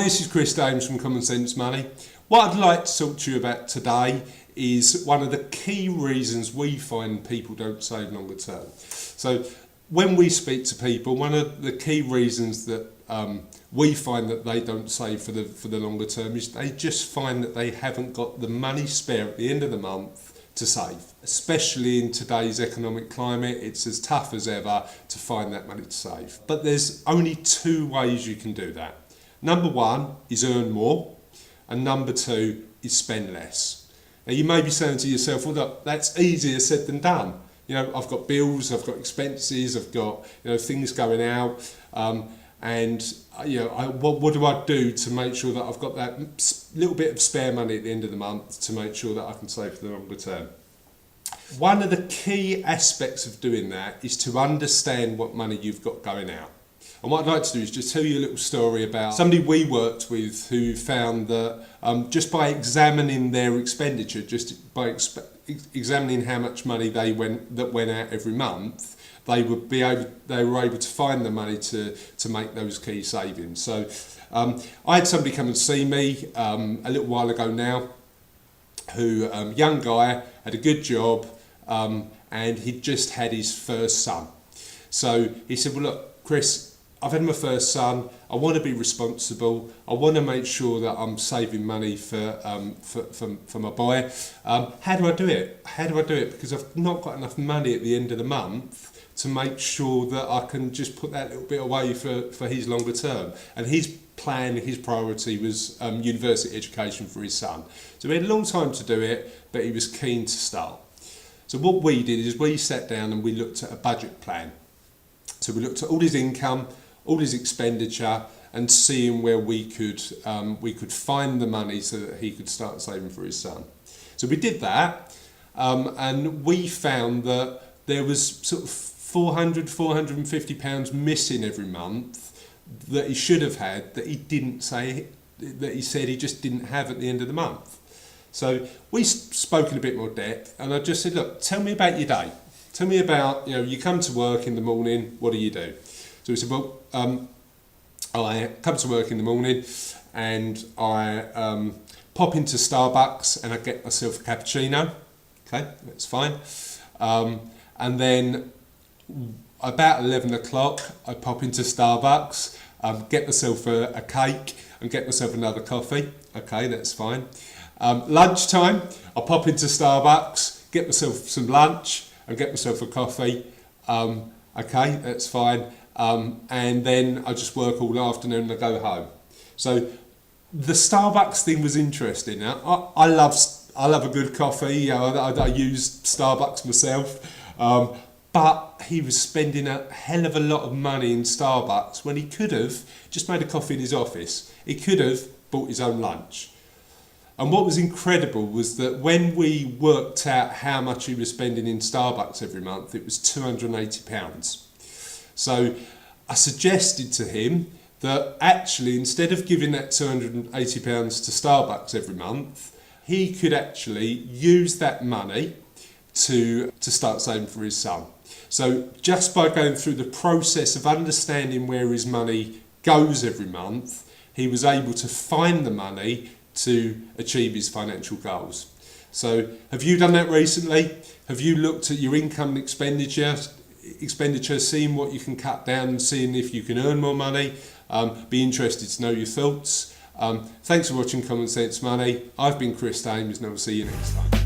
this is Chris Dames from Common Sense Money. What I'd like to talk to you about today is one of the key reasons we find people don't save longer term. So when we speak to people, one of the key reasons that we find that they don't save for the longer term is they just find that they haven't got the money spare at the end of the month to save. Especially in today's economic climate, it's as tough as ever to find that money to save. But there's only two ways you can do that. Number one is earn more, and number two is spend less. Now you may be saying to yourself, well look, that's easier said than done. You know, I've got bills, I've got expenses, I've got things going out, and what do I do to make sure that I've got that little bit of spare money at the end of the month to make sure that I can save for the longer term? One of the key aspects of doing that is to understand what money you've got going out. And what I'd like to do is just tell you a little story about somebody we worked with who found that just by examining their expenditure, just by examining how much money that went out every month, they were able to find the money to make those key savings. So I had somebody come and see me a little while ago now, who young guy, had a good job, and he'd just had his first son. So he said, well look, Chris, I've had my first son, I want to be responsible, I want to make sure that I'm saving money for my boy. How do I do it? Because I've not got enough money at the end of the month to make sure that I can just put that little bit away for his longer term. And his plan, his priority was university education for his son. So we had a long time to do it, but he was keen to start. So what we did is we sat down and we looked at a budget plan. So we looked at all his income, all his expenditure, and seeing where we could find the money so that he could start saving for his son. So we did that, and we found that there was sort of £450 missing every month that he should have had, that he said he just didn't have at the end of the month. So we spoke in a bit more depth, and I just said, look, tell me about your day. Tell me about, you come to work in the morning, what do you do? So he said, well, I come to work in the morning and I pop into Starbucks and I get myself a cappuccino. Okay, that's fine. And then about 11 o'clock, I pop into Starbucks, get myself a cake and get myself another coffee. Okay, that's fine. Lunchtime, I pop into Starbucks, get myself some lunch and get myself a coffee. Okay, that's fine. And then I just work all afternoon and I go home. So the Starbucks thing was interesting. Now, I love a good coffee. I use Starbucks myself. But he was spending a hell of a lot of money in Starbucks when he could have just made a coffee in his office. He could have bought his own lunch. And what was incredible was that when we worked out how much he was spending in Starbucks every month, it was £280. So I suggested to him that actually, instead of giving that £280 to Starbucks every month, he could actually use that money to start saving for his son. So just by going through the process of understanding where his money goes every month, he was able to find the money to achieve his financial goals. So have you done that recently? Have you looked at your income and expenditure, seeing what you can cut down, seeing if you can earn more money? Be interested to know your thoughts. Thanks for watching Common Sense Money. I've been Chris Dames and I'll see you next time.